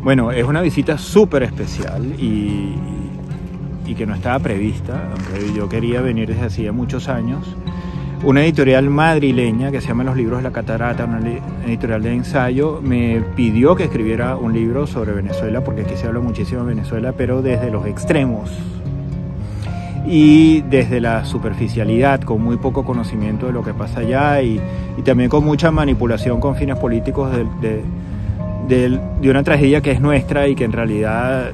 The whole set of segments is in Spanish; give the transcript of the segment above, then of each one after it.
Bueno, es una visita súper especial y que no estaba prevista, aunque yo quería venir desde hacía muchos años. Una editorial madrileña que se llama Los Libros de la Catarata, una editorial de ensayo, me pidió que escribiera un libro sobre Venezuela, porque aquí se habla muchísimo de Venezuela, pero desde los extremos y desde la superficialidad, con muy poco conocimiento de lo que pasa allá y también con mucha manipulación con fines políticos de una tragedia que es nuestra y que en realidad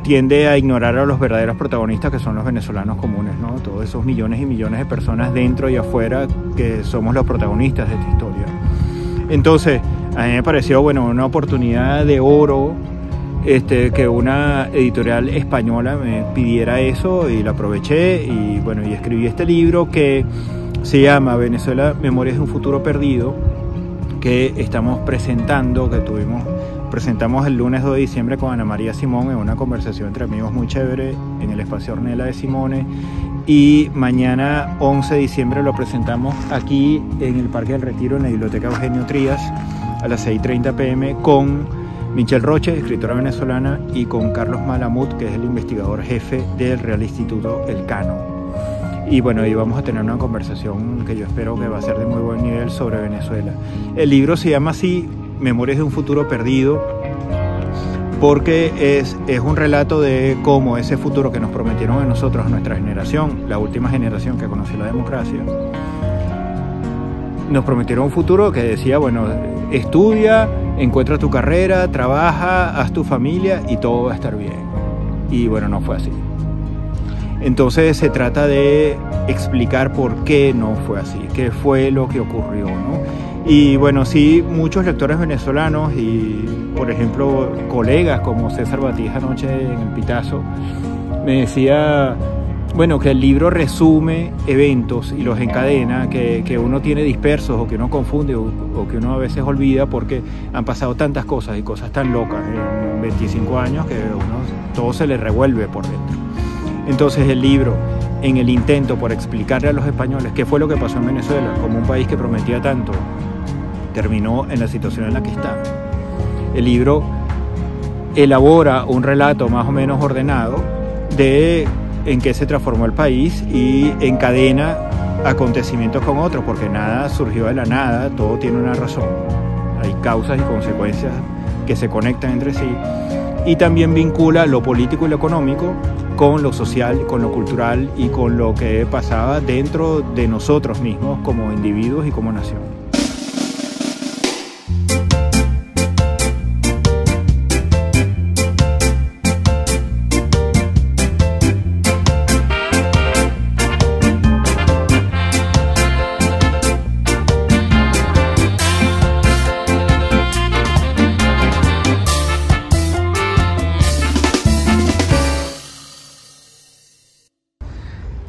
tiende a ignorar a los verdaderos protagonistas, que son los venezolanos comunes, ¿no? Todos esos millones y millones de personas dentro y afuera que somos los protagonistas de esta historia. Entonces, a mí me pareció, bueno, una oportunidad de oro que una editorial española me pidiera eso, y la aproveché y, bueno, y escribí este libro que se llama Venezuela, Memorias de un futuro perdido, que estamos presentando, presentamos el lunes 2 de diciembre con Ana María Simón en una conversación entre amigos muy chévere en el espacio Ornella de Simone, y mañana 11 de diciembre lo presentamos aquí en el Parque del Retiro, en la Biblioteca Eugenio Trías, a las 6:30 p.m. con Michelle Roche, escritora venezolana, y con Carlos Malamud, que es el investigador jefe del Real Instituto Elcano. Y bueno, ahí vamos a tener una conversación que yo espero que va a ser de muy buen nivel sobre Venezuela. El libro se llama así, Memorias de un futuro perdido, porque es un relato de cómo ese futuro que nos prometieron a nosotros, a nuestra generación, la última generación que conoció la democracia, nos prometieron un futuro que decía, bueno, estudia, encuentra tu carrera, trabaja, haz tu familia y todo va a estar bien. Y bueno, no fue así. Entonces se trata de explicar por qué no fue así, qué fue lo que ocurrió, ¿no? Y bueno, sí, muchos lectores venezolanos y, por ejemplo, colegas como César Batista anoche en el Pitazo, me decía, bueno, que el libro resume eventos y los encadena que uno tiene dispersos o que uno confunde o que uno a veces olvida porque han pasado tantas cosas y cosas tan locas en 25 años que todo se le revuelve por dentro. Entonces el libro, en el intento por explicarle a los españoles qué fue lo que pasó en Venezuela, como un país que prometía tanto, terminó en la situación en la que está. El libro elabora un relato más o menos ordenado de en qué se transformó el país y encadena acontecimientos con otros, porque nada surgió de la nada, todo tiene una razón. Hay causas y consecuencias que se conectan entre sí, y también vincula lo político y lo económico con lo social, con lo cultural y con lo que pasaba dentro de nosotros mismos como individuos y como nación.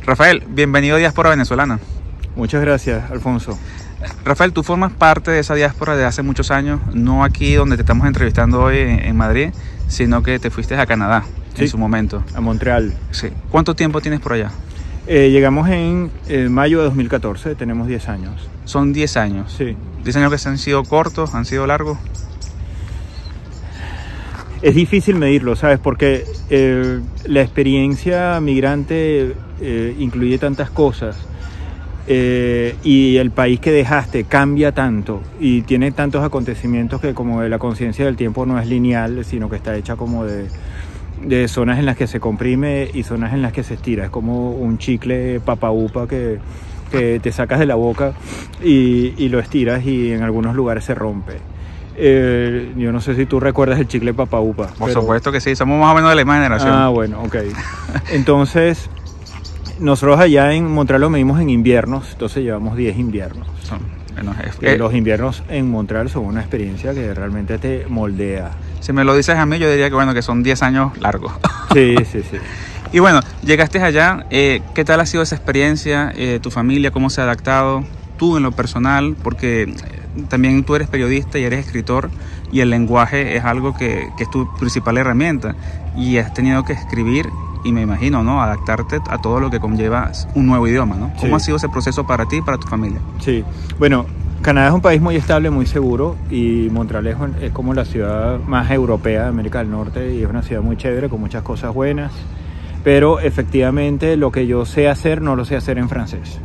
Rafael, bienvenido a Diáspora Venezolana. Muchas gracias, Alfonso. Rafael, tú formas parte de esa diáspora de hace muchos años, no aquí donde te estamos entrevistando hoy en Madrid, sino que te fuiste a Canadá, sí, en su momento. A Montreal. Sí. ¿Cuánto tiempo tienes por allá? Llegamos en mayo de 2014, tenemos 10 años. Son 10 años. Sí. 10 años que han sido cortos, han sido largos. Es difícil medirlo, ¿sabes? Porque la experiencia migrante incluye tantas cosas y el país que dejaste cambia tanto y tiene tantos acontecimientos que como la conciencia del tiempo no es lineal, sino que está hecha como de zonas en las que se comprime y zonas en las que se estira. Es como un chicle papa-upa que te sacas de la boca y lo estiras y en algunos lugares se rompe. Yo no sé si tú recuerdas el chicle Papa Upa. Por supuesto que sí, somos más o menos de la misma generación. Ah, bueno, ok. Entonces, nosotros allá en Montreal lo medimos en inviernos, entonces llevamos 10 inviernos. Los inviernos en Montreal son una experiencia que realmente te moldea. Si me lo dices a mí, yo diría que bueno, que son 10 años largos. Sí. Y bueno, llegaste allá, ¿qué tal ha sido esa experiencia? ¿Tu familia cómo se ha adaptado? Tú en lo personal, porque también tú eres periodista y eres escritor y el lenguaje es algo que es tu principal herramienta y has tenido que escribir y me imagino, ¿no? Adaptarte a todo lo que conlleva un nuevo idioma, ¿no? ¿Cómo ha sido ese proceso para ti y para tu familia? Sí, bueno, Canadá es un país muy estable, muy seguro, y Montreal es como la ciudad más europea de América del Norte, y es una ciudad muy chévere con muchas cosas buenas, pero efectivamente lo que yo sé hacer no lo sé hacer en francés.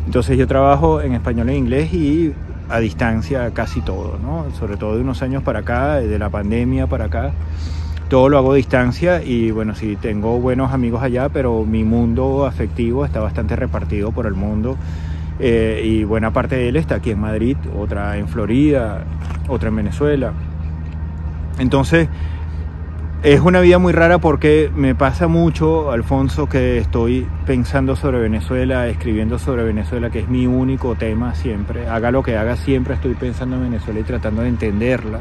Entonces yo trabajo en español e inglés y a distancia casi todo, ¿no? Sobre todo de unos años para acá, de la pandemia para acá, todo lo hago a distancia. Y bueno, sí, tengo buenos amigos allá, pero mi mundo afectivo está bastante repartido por el mundo. Y buena parte de él está aquí en Madrid, otra en Florida, otra en Venezuela. Entonces es una vida muy rara porque me pasa mucho, Alfonso, que estoy pensando sobre Venezuela, escribiendo sobre Venezuela, que es mi único tema siempre. Haga lo que haga, siempre estoy pensando en Venezuela y tratando de entenderla.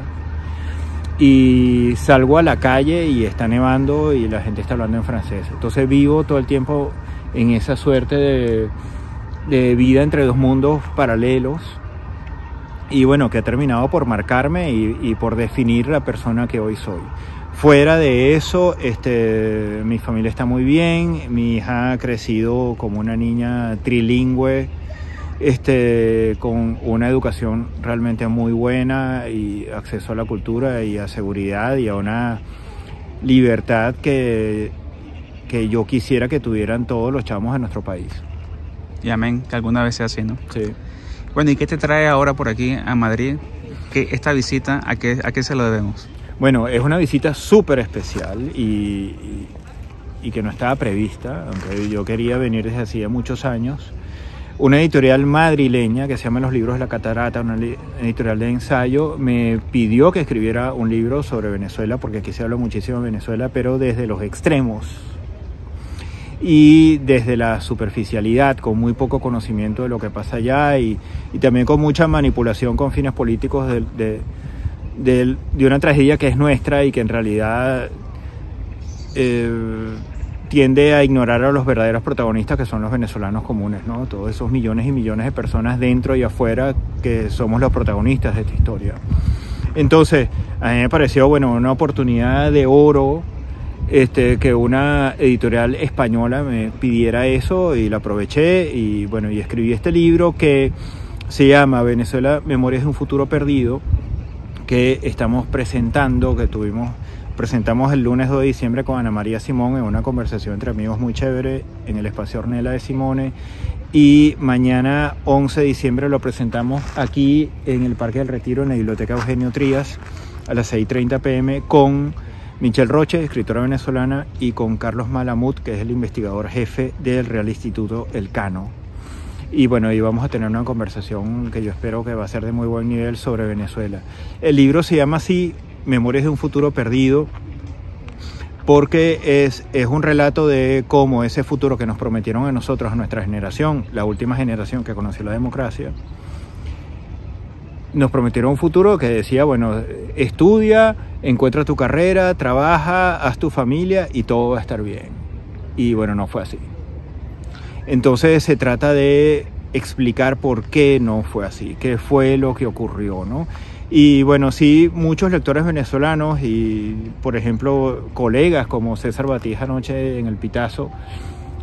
Y salgo a la calle y está nevando y la gente está hablando en francés. Entonces vivo todo el tiempo en esa suerte de vida entre dos mundos paralelos, y bueno, que ha terminado por marcarme y por definir la persona que hoy soy. Fuera de eso, mi familia está muy bien, mi hija ha crecido como una niña trilingüe, con una educación realmente muy buena y acceso a la cultura y a seguridad y a una libertad que yo quisiera que tuvieran todos los chamos de nuestro país. Y amén, que alguna vez sea así, ¿no? Sí. Bueno, ¿y qué te trae ahora por aquí a Madrid? ¿Esta visita, a qué se lo debemos? Bueno, es una visita súper especial y que no estaba prevista, aunque yo quería venir desde hacía muchos años. Una editorial madrileña que se llama Los Libros de la Catarata, una editorial de ensayo, me pidió que escribiera un libro sobre Venezuela, porque aquí se habla muchísimo de Venezuela, pero desde los extremos y desde la superficialidad, con muy poco conocimiento de lo que pasa allá y también con mucha manipulación con fines políticos de una tragedia que es nuestra y que en realidad tiende a ignorar a los verdaderos protagonistas, que son los venezolanos comunes, ¿no? Todos esos millones y millones de personas dentro y afuera que somos los protagonistas de esta historia. Entonces, a mí me pareció, bueno, una oportunidad de oro que una editorial española me pidiera eso, y la aproveché y bueno, y escribí este libro que se llama Venezuela, Memorias de un futuro perdido, que estamos presentando, presentamos el lunes 2 de diciembre con Ana María Simón en una conversación entre amigos muy chévere en el espacio Ornella de Simone, y mañana 11 de diciembre lo presentamos aquí en el Parque del Retiro, en la Biblioteca Eugenio Trías, a las 6:30 p.m. con Michelle Roche, escritora venezolana, y con Carlos Malamud, que es el investigador jefe del Real Instituto Elcano. Y bueno, y vamos a tener una conversación que yo espero que va a ser de muy buen nivel sobre Venezuela. El libro se llama así, Memorias de un futuro perdido, porque es un relato de cómo ese futuro que nos prometieron a nosotros, a nuestra generación, la última generación que conoció la democracia, nos prometieron un futuro que decía, bueno, estudia, encuentra tu carrera, trabaja, haz tu familia y todo va a estar bien. Y bueno, no fue así. Entonces se trata de explicar por qué no fue así, qué fue lo que ocurrió, ¿no? Y bueno, sí, muchos lectores venezolanos y, por ejemplo, colegas como César Batija anoche en El Pitazo,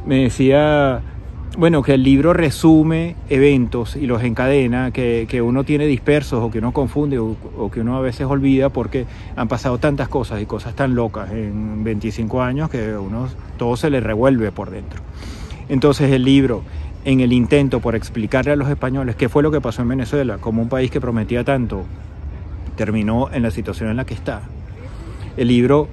me decía, bueno, que el libro resume eventos y los encadena, que uno tiene dispersos o que uno confunde o que uno a veces olvida, porque han pasado tantas cosas y cosas tan locas en 25 años que uno todo se le revuelve por dentro. Entonces el libro, en el intento por explicarle a los españoles qué fue lo que pasó en Venezuela, como un país que prometía tanto, terminó en la situación en la que está. El libro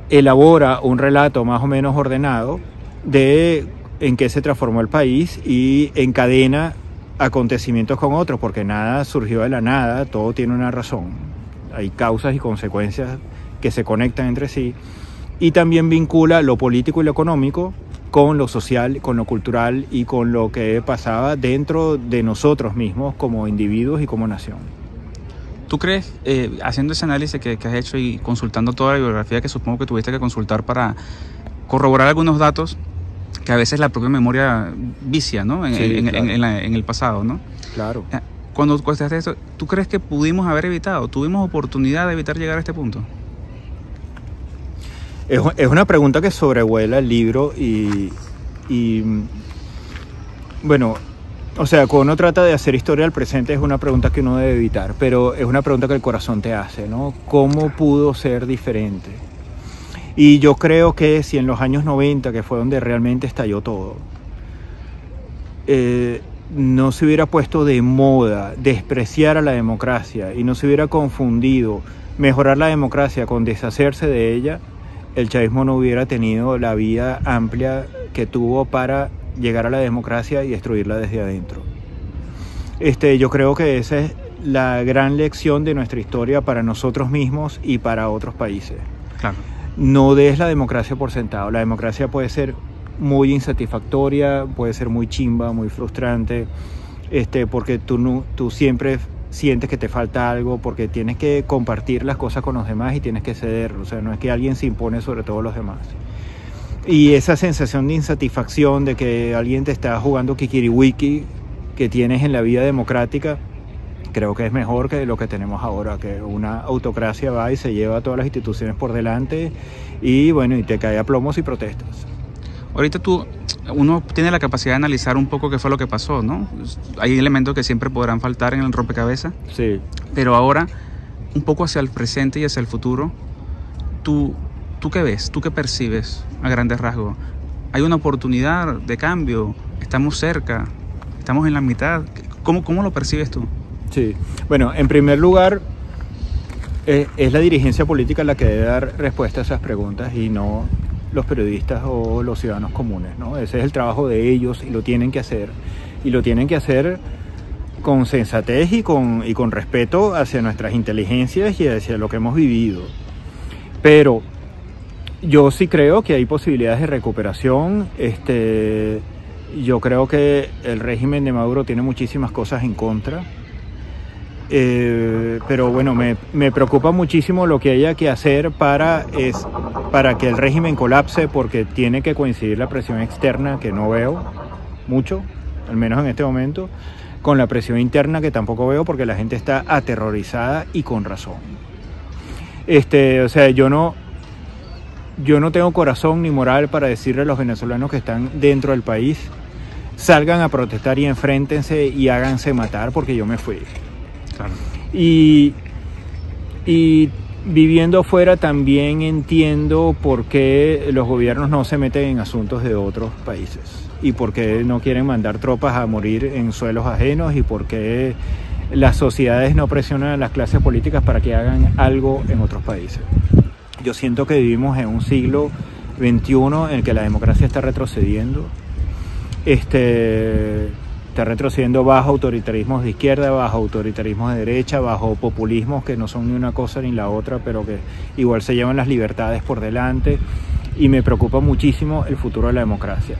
elabora un relato más o menos ordenado de en qué se transformó el país y encadena acontecimientos con otros, porque nada surgió de la nada, todo tiene una razón. Hay causas y consecuencias que se conectan entre sí, y también vincula lo político y lo económico con lo social, con lo cultural y con lo que pasaba dentro de nosotros mismos como individuos y como nación. ¿Tú crees, haciendo ese análisis que has hecho y consultando toda la bibliografía que supongo que tuviste que consultar para corroborar algunos datos, que a veces la propia memoria vicia, ¿no? En el pasado, ¿no? Claro. Cuando cuestionaste esto, ¿tú crees que pudimos haber evitado, tuvimos oportunidad de evitar llegar a este punto? Es una pregunta que sobrevuela el libro y bueno, O sea, cuando uno trata de hacer historia del presente es una pregunta que uno debe evitar, pero es una pregunta que el corazón te hace, ¿no? ¿Cómo pudo ser diferente? Y yo creo que si en los años 90, que fue donde realmente estalló todo, no se hubiera puesto de moda despreciar a la democracia y no se hubiera confundido mejorar la democracia con deshacerse de ella, el chavismo no hubiera tenido la vía amplia que tuvo para llegar a la democracia y destruirla desde adentro. Yo creo que esa es la gran lección de nuestra historia para nosotros mismos y para otros países. Claro. No des la democracia por sentado. La democracia puede ser muy insatisfactoria, puede ser muy chimba, muy frustrante, porque tú siempre sientes que te falta algo, porque tienes que compartir las cosas con los demás y tienes que ceder. O sea, no es que alguien se impone sobre todos los demás. Y esa sensación de insatisfacción, de que alguien te está jugando kikiriwiki que tienes en la vida democrática, creo que es mejor que lo que tenemos ahora, que una autocracia va y se lleva a todas las instituciones por delante y bueno, y te cae a plomos y protestas. Ahorita uno tiene la capacidad de analizar un poco qué fue lo que pasó, ¿no? Hay elementos que siempre podrán faltar en el rompecabezas. Sí. Pero ahora, un poco hacia el presente y hacia el futuro, ¿tú qué ves? ¿Tú qué percibes a grandes rasgos? ¿Hay una oportunidad de cambio? ¿Estamos cerca? ¿Estamos en la mitad? ¿Cómo lo percibes tú? Sí. Bueno, en primer lugar, es la dirigencia política la que debe dar respuesta a esas preguntas y no los periodistas o los ciudadanos comunes, ¿no? Ese es el trabajo de ellos y lo tienen que hacer. Y lo tienen que hacer con sensatez y con respeto hacia nuestras inteligencias y hacia lo que hemos vivido. Pero yo sí creo que hay posibilidades de recuperación. Yo creo que el régimen de Maduro tiene muchísimas cosas en contra. Pero bueno, me preocupa muchísimo lo que haya que hacer para que el régimen colapse, porque tiene que coincidir la presión externa, que no veo mucho, al menos en este momento, con la presión interna, que tampoco veo, porque la gente está aterrorizada y con razón. O sea, yo no tengo corazón ni moral para decirle a los venezolanos que están dentro del país: salgan a protestar y enfréntense y háganse matar, porque yo me fui. Claro. Y viviendo afuera también entiendo por qué los gobiernos no se meten en asuntos de otros países y por qué no quieren mandar tropas a morir en suelos ajenos y por qué las sociedades no presionan a las clases políticas para que hagan algo en otros países. Yo siento que vivimos en un siglo XXI en el que la democracia está retrocediendo. Está retrocediendo bajo autoritarismos de izquierda, bajo autoritarismos de derecha, bajo populismos que no son ni una cosa ni la otra, pero que igual se llevan las libertades por delante, y me preocupa muchísimo el futuro de la democracia.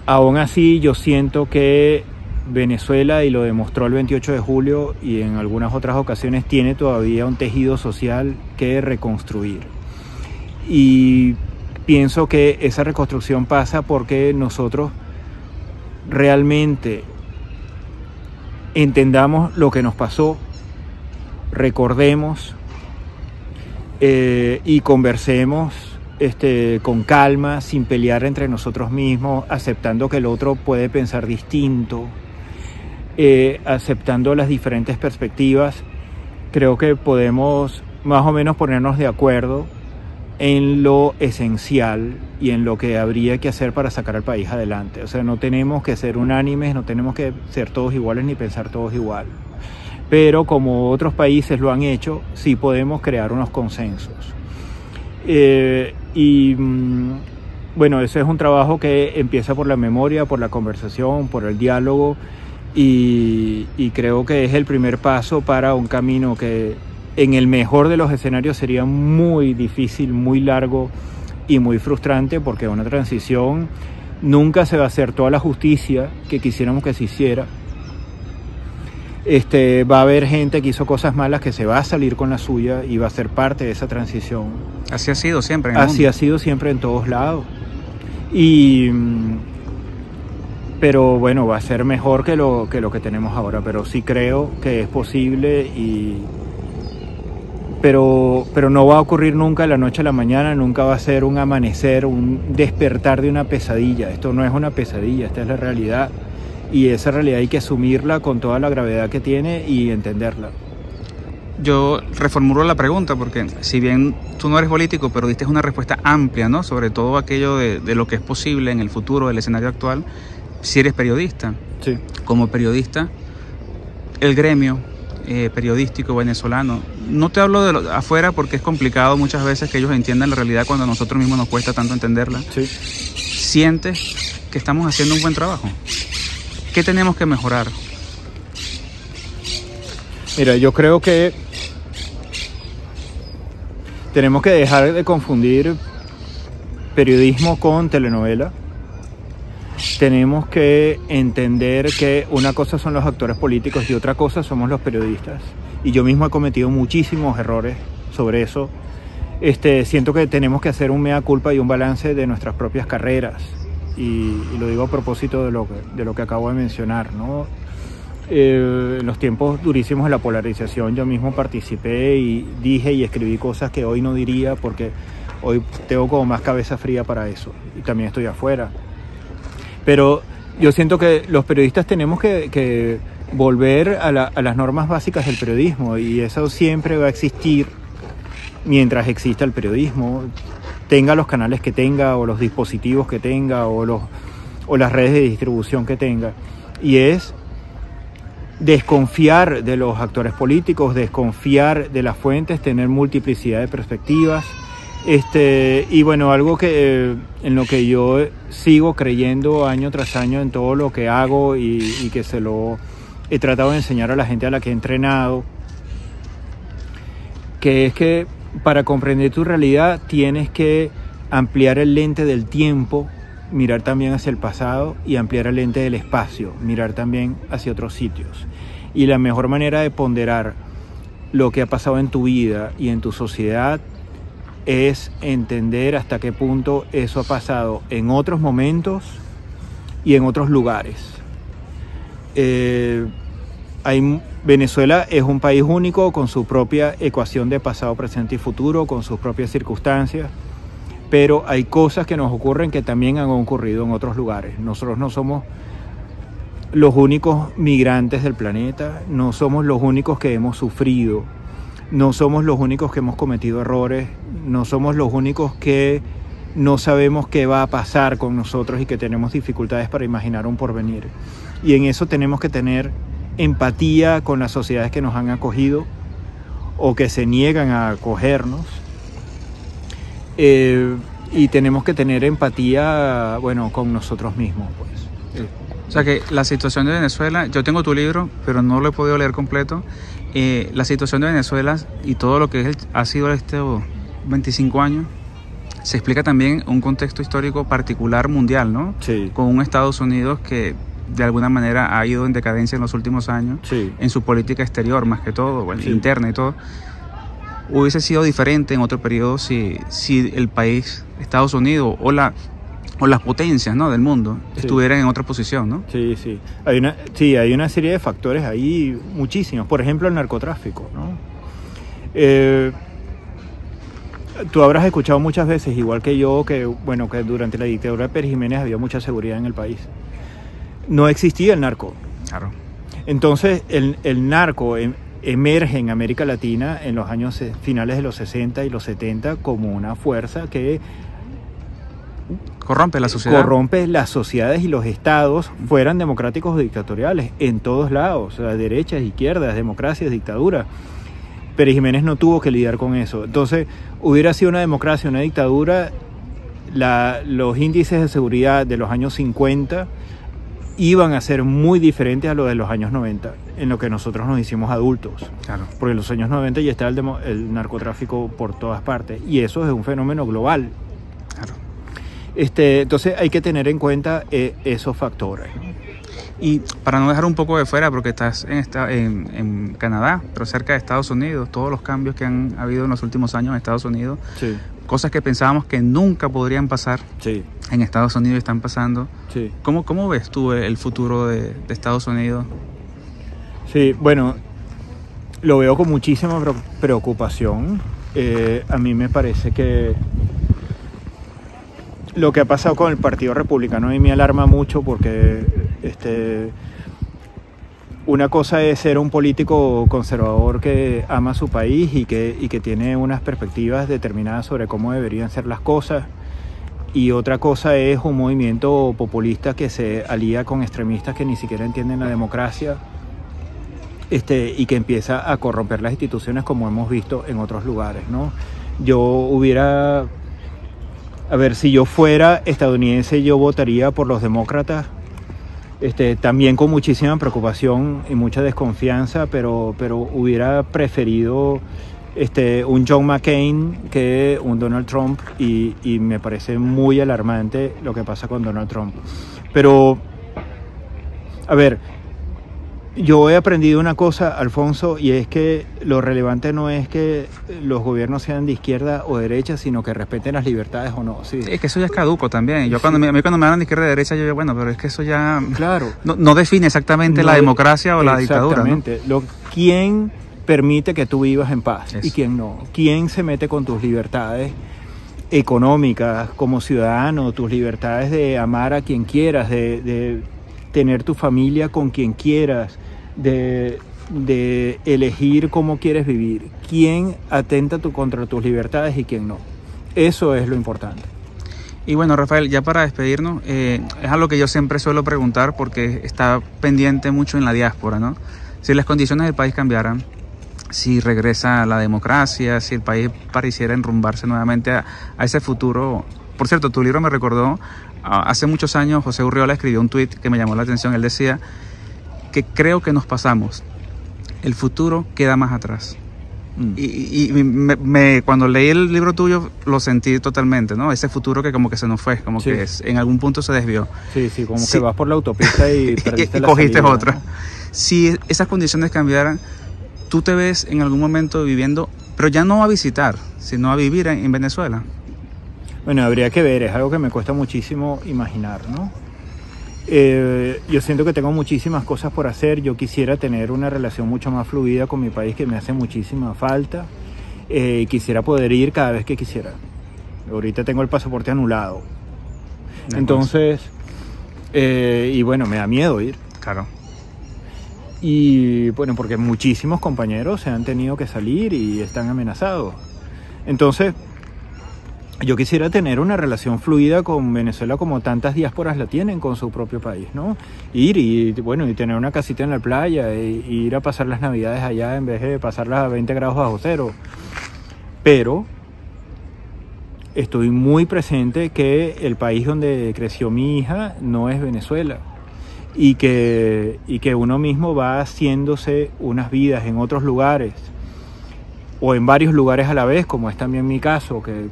Aún así, yo siento que Venezuela, y lo demostró el 28 de julio y en algunas otras ocasiones, tiene todavía un tejido social que reconstruir. Y pienso que esa reconstrucción pasa porque nosotros realmente entendamos lo que nos pasó, recordemos y conversemos con calma, sin pelear entre nosotros mismos, aceptando que el otro puede pensar distinto, aceptando las diferentes perspectivas. Creo que podemos más o menos ponernos de acuerdo en lo esencial y en lo que habría que hacer para sacar al país adelante. O sea, no tenemos que ser unánimes, no tenemos que ser todos iguales ni pensar todos igual. Pero como otros países lo han hecho, sí podemos crear unos consensos. Bueno, ese es un trabajo que empieza por la memoria, por la conversación, por el diálogo, y creo que es el primer paso para un camino que en el mejor de los escenarios sería muy difícil, muy largo y muy frustrante, porque una transición nunca se va a hacer toda la justicia que quisiéramos que se hiciera. Va a haber gente que hizo cosas malas que se va a salir con la suya y va a ser parte de esa transición. Así ha sido siempre en el mundo. Así ha sido siempre en todos lados. Pero bueno, va a ser mejor que lo que tenemos ahora, pero sí creo que es posible pero no va a ocurrir nunca de la noche a la mañana, nunca va a ser un amanecer, un despertar de una pesadilla. Esto no es una pesadilla, esta es la realidad. y esa realidad hay que asumirla con toda la gravedad que tiene y entenderla. Yo reformulo la pregunta porque si bien tú no eres político, pero diste una respuesta amplia, ¿no? Sobre todo aquello de lo que es posible en el futuro del escenario actual, si eres periodista. Sí. Como periodista, el gremio periodístico venezolano, no te hablo de afuera porque es complicado muchas veces que ellos entiendan la realidad cuando a nosotros mismos nos cuesta tanto entenderla. Sí. ¿Sientes que estamos haciendo un buen trabajo? ¿Qué tenemos que mejorar? Mira, yo creo que tenemos que dejar de confundir periodismo con telenovela. Tenemos que entender que una cosa son los actores políticos y otra cosa somos los periodistas. Y yo mismo he cometido muchísimos errores sobre eso. Siento que tenemos que hacer un mea culpa y un balance de nuestras propias carreras. Y lo digo a propósito de lo que acabo de mencionar, ¿no? En los tiempos durísimos de la polarización yo mismo participé y dije y escribí cosas que hoy no diría porque hoy tengo como más cabeza fría para eso y también estoy afuera. Pero yo siento que los periodistas tenemos que volver a las normas básicas del periodismo y eso siempre va a existir mientras exista el periodismo, tenga los canales que tenga o los dispositivos que tenga o las redes de distribución que tenga, y es desconfiar de los actores políticos, desconfiar de las fuentes, tener multiplicidad de perspectivas. Y bueno, algo que en lo que yo sigo creyendo año tras año en todo lo que hago y que se lo he tratado de enseñar a la gente a la que he entrenado, que es que para comprender tu realidad tienes que ampliar el lente del tiempo, mirar también hacia el pasado y ampliar el lente del espacio, mirar también hacia otros sitios. Y la mejor manera de ponderar lo que ha pasado en tu vida y en tu sociedad es entender hasta qué punto eso ha pasado en otros momentos y en otros lugares. Venezuela es un país único con su propia ecuación de pasado, presente y futuro, con sus propias circunstancias, pero hay cosas que nos ocurren que también han ocurrido en otros lugares. Nosotros no somos los únicos migrantes del planeta, no somos los únicos que hemos sufrido, no somos los únicos que hemos cometido errores, no somos los únicos que no sabemos qué va a pasar con nosotros y que tenemos dificultades para imaginar un porvenir. Y en eso tenemos que tener empatía con las sociedades que nos han acogido o que se niegan a acogernos. Y tenemos que tener empatía, bueno, con nosotros mismos, pues. O sea que la situación de Venezuela, yo tengo tu libro, pero no lo he podido leer completo. La situación de Venezuela y todo lo que ha sido estos 25 años, se explica también un contexto histórico particular mundial, ¿no? Sí. Con un Estados Unidos que de alguna manera ha ido en decadencia en los últimos años, sí, en su política exterior más que todo, bueno, sí, interna y todo. Hubiese sido diferente en otro periodo si el país, Estados Unidos o las potencias, ¿no?, del mundo, sí, estuvieran en otra posición, ¿no? Sí, sí. Hay una serie de factores ahí, muchísimos. Por ejemplo, el narcotráfico, ¿no? Tú habrás escuchado muchas veces, igual que yo, que durante la dictadura de Pérez Jiménez había mucha seguridad en el país. No existía el narco. Claro. Entonces, el narco emerge en América Latina en los años finales de los 60 y los 70 como una fuerza que corrompe la sociedad. Corrompe las sociedades y los estados, fueran democráticos o dictatoriales, en todos lados, o sea, derechas, izquierdas, democracias, dictaduras. Pérez Jiménez no tuvo que lidiar con eso. Entonces, hubiera sido una democracia, una dictadura, los índices de seguridad de los años 50 iban a ser muy diferentes a los de los años 90, en lo que nosotros nos hicimos adultos. Claro. Porque en los años 90 ya estaba el narcotráfico por todas partes, y eso es un fenómeno global. Claro. Entonces hay que tener en cuenta esos factores. Y para no dejar un poco de fuera, porque estás en Canadá, pero cerca de Estados Unidos, todos los cambios que han habido en los últimos años en Estados Unidos, sí, cosas que pensábamos que nunca podrían pasar, sí, en Estados Unidos están pasando. Sí. ¿Cómo ves tú el futuro de Estados Unidos? Sí, bueno, lo veo con muchísima preocupación. A mí me parece que lo que ha pasado con el Partido Republicano a mí me alarma mucho porque Una cosa es ser un político conservador que ama su país y que tiene unas perspectivas determinadas sobre cómo deberían ser las cosas, y otra cosa es un movimiento populista que se alía con extremistas que ni siquiera entienden la democracia, y que empieza a corromper las instituciones, como hemos visto en otros lugares, ¿no? Si yo fuera estadounidense, yo votaría por los demócratas, también con muchísima preocupación y mucha desconfianza, pero hubiera preferido un John McCain que un Donald Trump, y me parece muy alarmante lo que pasa con Donald Trump. Pero, a ver, yo he aprendido una cosa, Alfonso, y es que lo relevante no es que los gobiernos sean de izquierda o derecha, sino que respeten las libertades o no. Sí. Es que eso ya es caduco también. Yo cuando me hablan de izquierda y derecha, yo digo, bueno, pero es que eso ya claro, no define exactamente la democracia o la dictadura. Exactamente. ¿No? ¿Quién permite que tú vivas en paz? Eso. ¿Y quién no? ¿Quién se mete con tus libertades económicas como ciudadano, tus libertades de amar a quien quieras, de tener tu familia con quien quieras, de elegir cómo quieres vivir? ¿Quién atenta contra tus libertades y quién no? Eso es lo importante. Y bueno, Rafael, ya para despedirnos, es algo que yo siempre suelo preguntar porque está pendiente mucho en la diáspora, ¿no? Si las condiciones del país cambiaran, si regresa la democracia, si el país pareciera enrumbarse nuevamente a ese futuro. Por cierto, tu libro me recordó, hace muchos años José Urriola escribió un tuit que me llamó la atención. Él decía que creo que nos pasamos, el futuro queda más atrás. Cuando leí el libro tuyo lo sentí totalmente, ¿no? Ese futuro que como que se nos fue, como que en algún punto se desvió. Sí, como que vas por la autopista y perdiste la cogiste salida, otra, ¿no? Si esas condiciones cambiaran, ¿tú te ves en algún momento viviendo, pero ya no a visitar, sino a vivir en Venezuela? Bueno, habría que ver, es algo que me cuesta muchísimo imaginar, ¿no? Yo siento que tengo muchísimas cosas por hacer. Yo quisiera tener una relación mucho más fluida con mi país, que me hace muchísima falta. Quisiera poder ir cada vez que quisiera. Ahorita tengo el pasaporte anulado. Entonces, y bueno, me da miedo ir. Claro. Y bueno, porque muchísimos compañeros se han tenido que salir y están amenazados. Entonces, yo quisiera tener una relación fluida con Venezuela como tantas diásporas la tienen con su propio país, ¿no? Ir y tener una casita en la playa e ir a pasar las navidades allá en vez de pasarlas a 20 grados bajo cero. Pero estoy muy presente que el país donde creció mi hija no es Venezuela, y que uno mismo va haciéndose unas vidas en otros lugares, o en varios lugares a la vez, como es también mi caso, que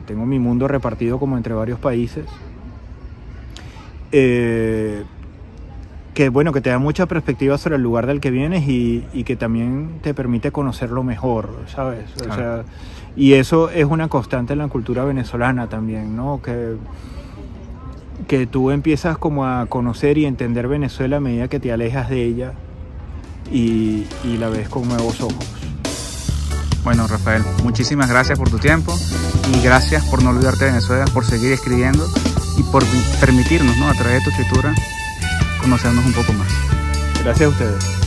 tengo mi mundo repartido como entre varios países, que te da mucha perspectiva sobre el lugar del que vienes y que también te permite conocerlo mejor, ¿sabes? Claro. O sea, y eso es una constante en la cultura venezolana también, ¿no? Que tú empiezas como a conocer y entender Venezuela a medida que te alejas de ella y la ves con nuevos ojos. Bueno, Rafael, muchísimas gracias por tu tiempo y gracias por no olvidarte de Venezuela, por seguir escribiendo y por permitirnos, ¿no?, a través de tu escritura, conocernos un poco más. Gracias a ustedes.